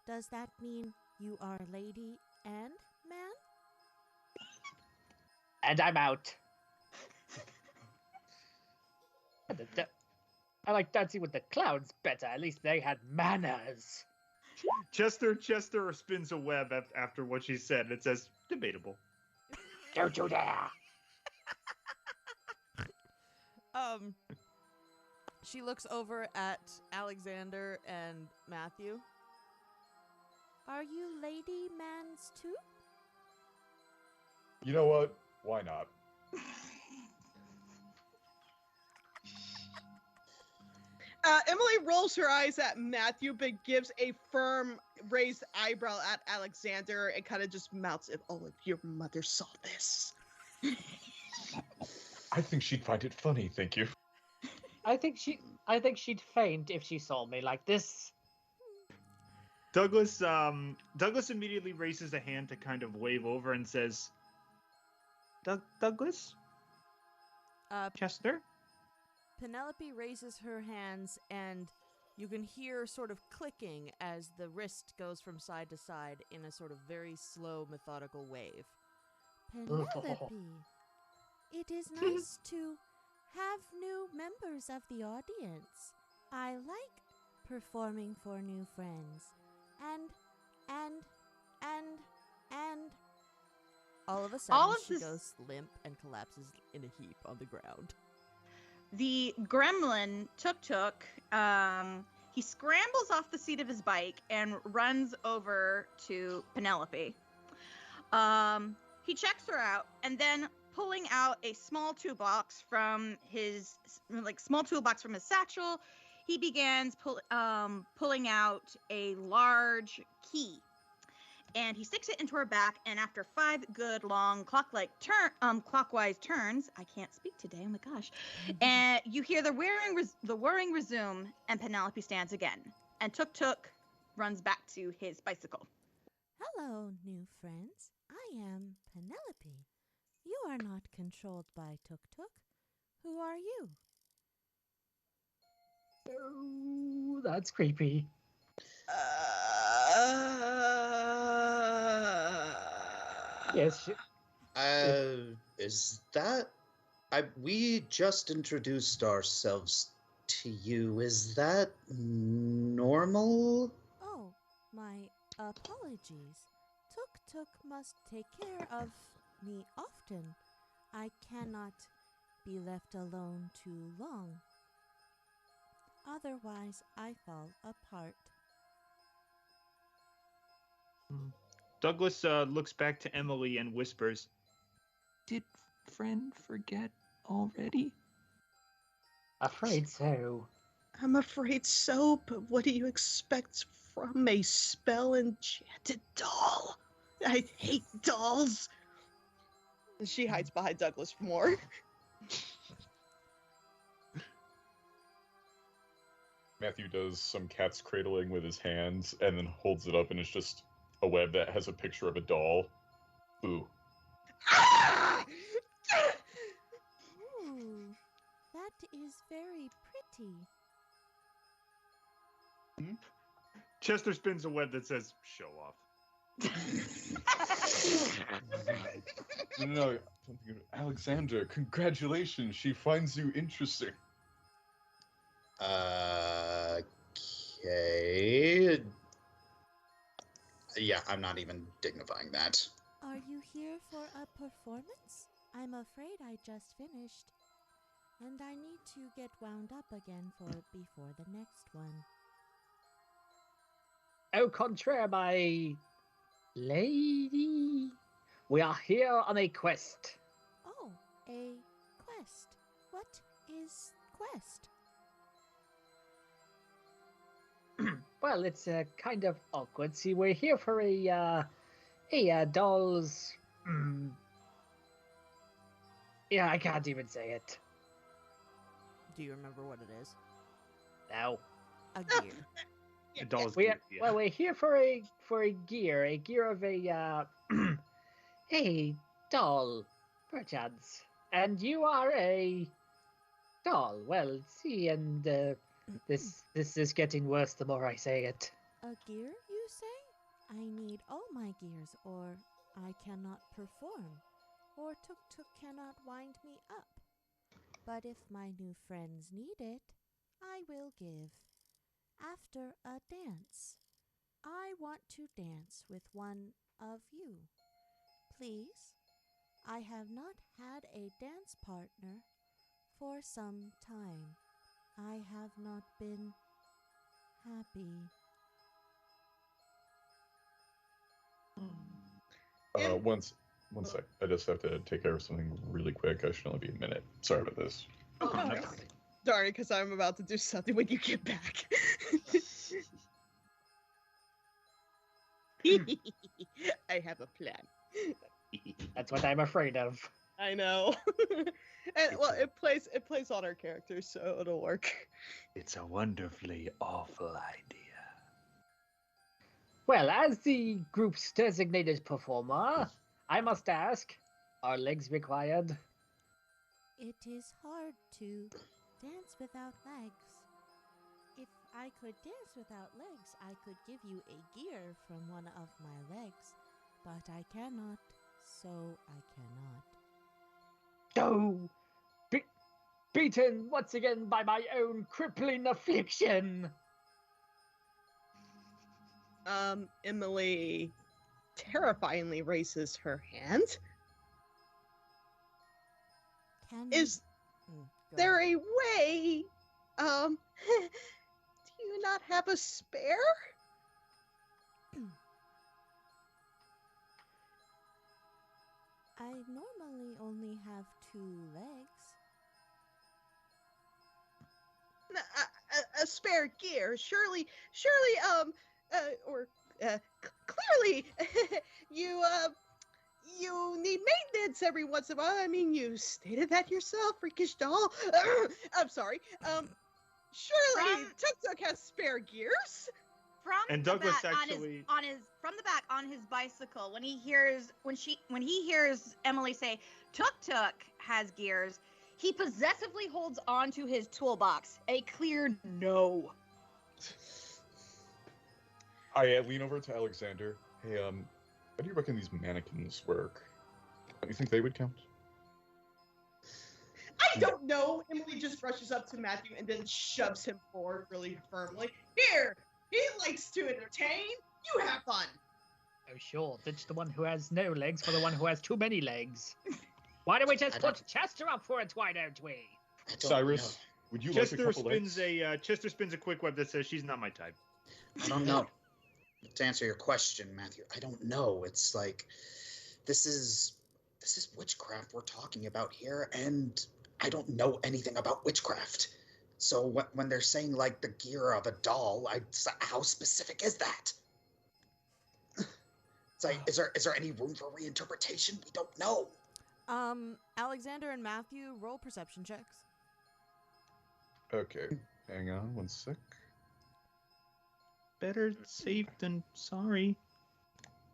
Does that mean you are lady and man? And I'm out. I like dancing with the clowns better. At least they had manners. Chester spins a web after what she said. It says debatable. Don't you dare! She looks over at Alexander and Matthew. Are you lady mans too? You know what? Why not? Emily rolls her eyes at Matthew, but gives a firm raised eyebrow at Alexander and kind of just mouths, "If all of your mother saw this." I think she'd find it funny, thank you. I think she'd faint if she saw me like this. Douglas immediately raises a hand to kind of wave over and says, Douglas? Chester? Penelope raises her hands, and you can hear sort of clicking as the wrist goes from side to side in a sort of very slow, methodical wave. Penelope, it is nice to have new members of the audience. I like performing for new friends. And all of a sudden she goes limp and collapses in a heap on the ground. The gremlin Tuk, he scrambles off the seat of his bike and runs over to Penelope. He checks her out, and then pulling out a small toolbox from his satchel, he begins pulling out a large key. And he sticks it into her back, and after 5 good long clockwise turns, I can't speak today, oh my gosh, and you hear the whirring resume, and Penelope stands again, and Tuk runs back to his bicycle. Hello, new friends. I am Penelope. You are not controlled by Tuk. Who are you? Oh, that's creepy. Yes. Is that... we just introduced ourselves to you. Is that normal? Oh, my apologies. Tuk must take care of me often. I cannot be left alone too long. Otherwise, I fall apart. Douglas looks back to Emily and whispers, "Did friend forget already?" Afraid so. I'm afraid so, but what do you expect from a spell-enchanted doll? I hate dolls. And she hides behind Douglas more. Matthew does some cat's cradling with his hands and then holds it up, and it's just a web that has a picture of a doll. Ooh. Ooh, that is very pretty. Chester spins a web that says, "Show off." No, Alexander, congratulations. She finds you interesting. Okay. Yeah, I'm not even dignifying that. Are you here for a performance? I'm afraid I just finished. And I need to get wound up again before the next one. Au contraire, my lady. We are here on a quest. Oh, a quest. What is quest? Well, it's kind of awkward. See, we're here for a doll's. Yeah, I can't even say it. Do you remember what it is? No. A gear. The doll's We gear, yeah. Well, we're here for a gear of a a doll, perchance, and you are a doll. Well, see, and this is getting worse the more I say it. A gear, you say? I need all my gears, or I cannot perform, or Tuk Tuk cannot wind me up. But if my new friends need it, I will give. After a dance, I want to dance with one of you. Please, I have not had a dance partner for some time. I have not been happy. One sec. I just have to take care of something really quick. I should only be a minute. Sorry about this. Oh, sorry, because I'm about to do something when you get back. I have a plan. That's what I'm afraid of. I know. And well, it plays on our characters, so it'll work. It's a wonderfully awful idea. Well, as the group's designated performer, I must ask, are legs required? It is hard to dance without legs. If I could dance without legs, I could give you a gear from one of my legs. But I cannot, so I cannot. Oh! Beaten once again by my own crippling affliction! Emily terrifyingly raises her hand. Is there a way, do you not have a spare? I normally only have 2 legs. A spare gear, surely, clearly, you need maintenance every once in a while. I mean, you stated that yourself, freakish doll. I'm sorry. Surely Tuk Tuk has spare gears. From Douglas the back actually from the back on his bicycle, when he hears Emily say Tuk Tuk has gears, he possessively holds on to his toolbox. A clear no. I lean over to Alexander. Hey, how do you reckon these mannequins work? Don't you think they would count? I don't know. Emily just rushes up to Matthew and then shoves him forward really firmly. Here, he likes to entertain. You have fun. Oh, sure. Ditch the one who has no legs for the one who has too many legs. Why don't we just put Chester up for it, why don't we? Cyrus, would you like a couple legs? Chester spins a quick web that says she's not my type. I don't know. To answer your question, Matthew, I don't know. It's like this is witchcraft we're talking about here, and I don't know anything about witchcraft. So when they're saying like the gear of a doll, how specific is that? It's like, is there any room for reinterpretation? We don't know. Alexander and Matthew, roll perception checks. Okay, hang on one sec. Better safe than sorry.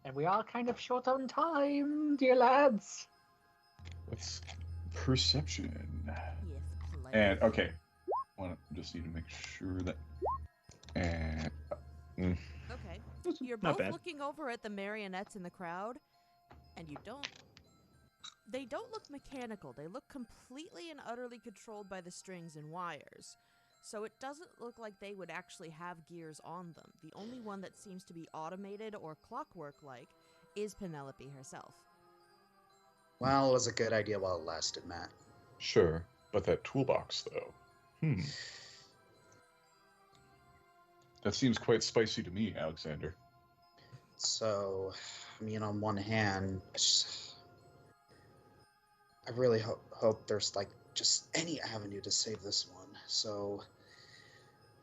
And we are kind of short on time, dear lads. What's perception? Yes, please. And okay, just need to make sure that. And Okay. You're Not both bad. looking over at the marionettes in the crowd, and they don't look mechanical. They look completely and utterly controlled by the strings and wires. So it doesn't look like they would actually have gears on them. The only one that seems to be automated or clockwork-like is Penelope herself. Well, it was a good idea while it lasted, Matt. sure, but that toolbox though. That seems quite spicy to me, Alexander. So, I mean, on one hand, I really hope there's like just any avenue to save this one. So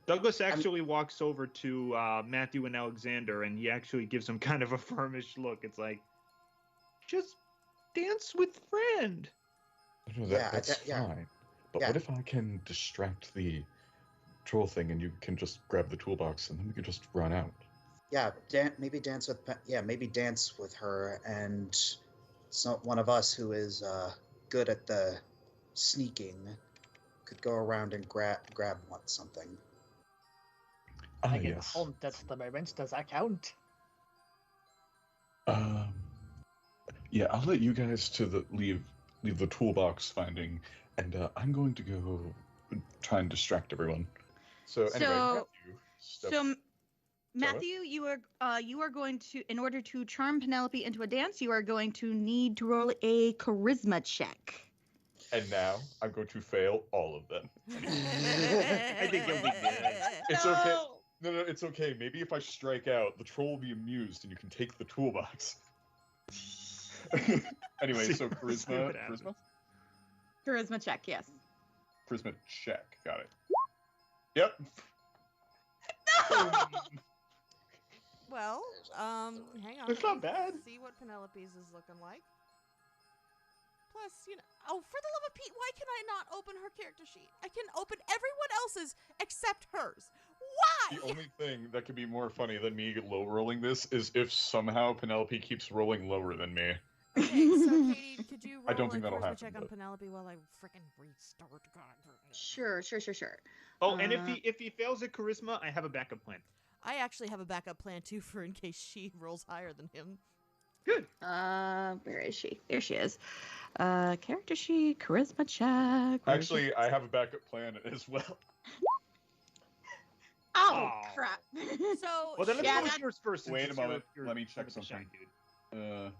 Douglas actually walks over to Matthew and Alexander, and he actually gives them kind of a firmish look. It's like, just dance with friend. No, Yeah, that's yeah. fine. But Yeah. what if I can distract the troll thing, and you can just grab the toolbox, and then we can just run out? yeah, maybe dance with maybe dance with her, and one of us who is good at the sneaking could go around and grab something. I can Yes. hunt at the moment. Does that count? Yeah, I'll let you guys leave the toolbox finding, and I'm going to go try and distract everyone. So anyway, Matthew, you are going to, in order to charm Penelope into a dance, you are going to need to roll a charisma check. And now I'm going to fail all of them. I think you'll be good. It's okay. No, it's okay. Maybe if I strike out, the troll will be amused, and you can take the toolbox. Anyway, so charisma. Charisma check, yes. Charisma check. Got it. Yep. No! Well, hang on. It's not bad. See what Penelope's is looking like. Plus, oh, for the love of Pete, why can I not open her character sheet? I can open everyone else's except hers. Why? The only thing that could be more funny than me low rolling this is if somehow Penelope keeps rolling lower than me. Okay, so Katie, could you roll I don't think that'll charisma happen, check on but- Penelope while I frickin' restart? God. Sure. Oh, and if he fails at charisma, I have a backup plan. I actually have a backup plan too for in case she rolls higher than him. Good. Where is she? There she is. Character sheet, charisma check. Actually, I have a backup plan as well. Oh, Aw. crap. So, Well, then let's Yeah, go with that- yours first. since Wait a it's your- moment. your Let me check moment to shine, something.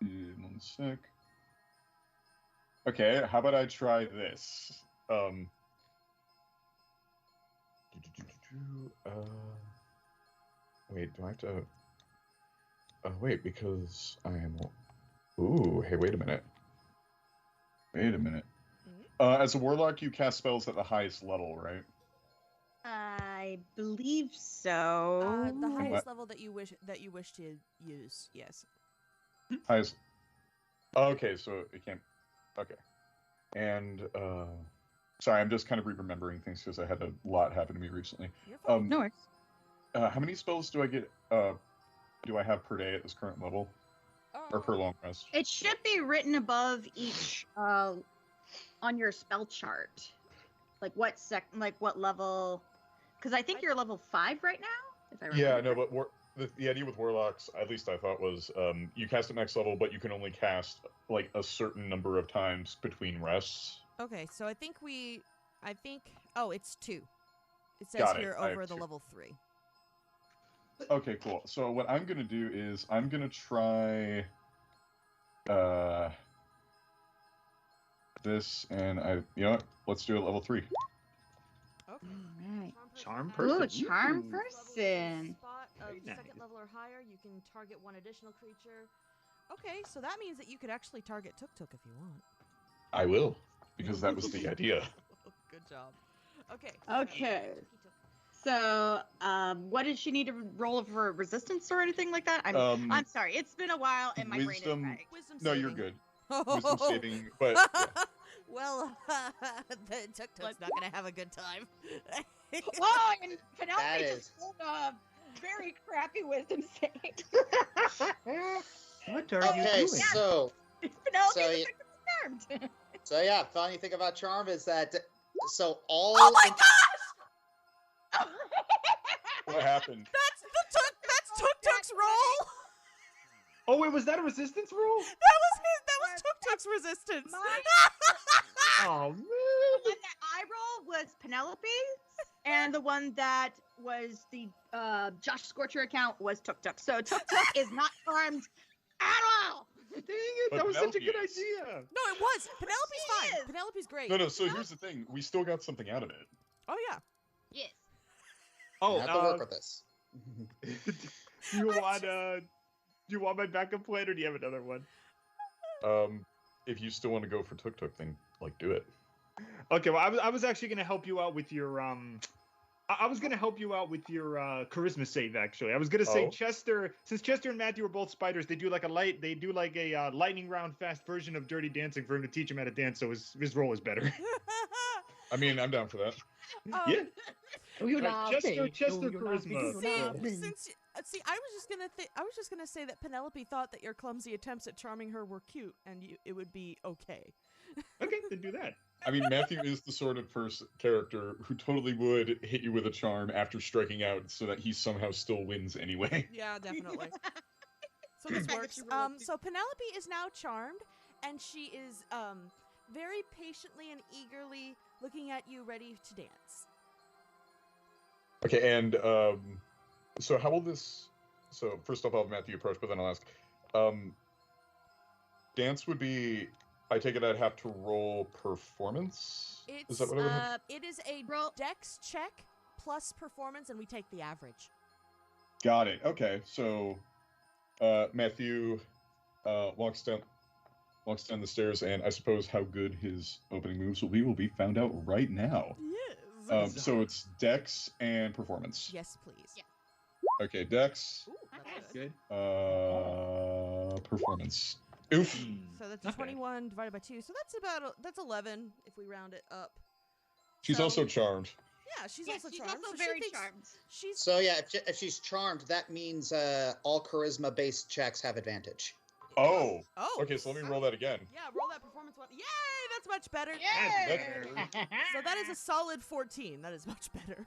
dude. One sec. Okay, how about I try this? Wait, do I have to? Wait, because I am. Ooh, hey, wait a minute. Wait a minute. As a warlock, you cast spells at the highest level, right? I believe so. the highest what? level that you wish to use, yes. Highest. Okay, so it can't. Okay. And sorry, I'm just kind of remembering things because I had a lot happen to me recently. You're fine. No worries. How many spells do I get? Do I have per day at this current level, or per long rest? It should be written above each on your spell chart. Like what what level? Because I think you're level 5 right now. If I remember. Yeah, no, but the idea with warlocks, at least I thought, was you cast at max level, but you can only cast like a certain number of times between rests. Okay, so I think oh, it's 2. It says Got it, here I have over the 2. level 3. Okay, cool. So what I'm gonna do is I'm gonna try this, and you know what? Let's do it level 3. Okay. Alright. Charm Ooh, person. charm Ooh. person. Spot of Very nice. second level or higher, you can target one additional creature. Okay, so that means that you could actually target Tuk Tuk if you want. I will, because that was the idea. Good job. Okay. Okay. So, what did she need to roll for resistance or anything like that? I'm sorry. It's been a while and my Wisdom- brain is dying. Wisdom No, saving. you're good. Wisdom saving, but yeah. Well, the Tuk Tuk's not gonna have a good time. Oh, and That Penelope is- just pulled a very crappy wisdom save. What are you Okay, doing? so Penelope So is you- confirmed. yeah, funny thing about charm is that all. Oh my gosh! What happened? That's Tuk Tuk's roll. Oh wait, was that a resistance roll? That was Tuk Tuk's resistance. Oh man. The one that I rolled was Penelope's, and the one that was the joshscorcher account was Tuk Tuk. So Tuk Tuk is not charmed at all. Dang it, But that was such a good Penelope is. idea. No, it was. Penelope's She fine. is. Penelope's great. No, so here's the thing. We still got something out of it. Oh yeah. Yes. Oh, I have to work with this. you want you want my backup plan, or do you have another one? If you still want to go for Tuk Tuk, then like do it. Okay, well, I was actually gonna help you out with your I was gonna help you out with your charisma save. Actually, I was gonna say Chester, since Chester and Matthew are both spiders, they do like a lightning round fast version of Dirty Dancing for him to teach him how to dance, so his role is better. I mean, I'm down for that. Yeah. Do you love me? Chester Do you love me? Do charisma. you love me? See, I was just gonna say that Penelope thought that your clumsy attempts at charming her were cute, and it would be okay. Okay, then do that. I mean, Matthew is the sort of character who totally would hit you with a charm after striking out, so that he somehow still wins anyway. Yeah, definitely. So this works. So Penelope is now charmed, and she is very patiently and eagerly looking at you, ready to dance. Okay, and so how will this? So first off, I'll have Matthew approach, but then I'll ask. Dance would be. I take it I'd have to roll performance. Is that what I would have? It is a dex check plus performance, and we take the average. Got it. Okay, so Matthew walks down the stairs, and I suppose how good his opening moves will be found out right now. Yes. So it's dex and performance. Yes, please. Yeah. Okay, dex. Ooh, That's good. Performance. Oof. So that's Okay. 21 divided by 2. So that's 11 if we round it up. She's So- also charmed. Yeah, she's Yes, also she's charmed. also so very she thinks charmed. She's So yeah, if she's charmed, that means all charisma-based checks have advantage. Oh. Oh. Okay, so let me roll that again. Yeah, roll that performance one. Yay, that's much better. Yay! That's So that is a solid 14. That is much better.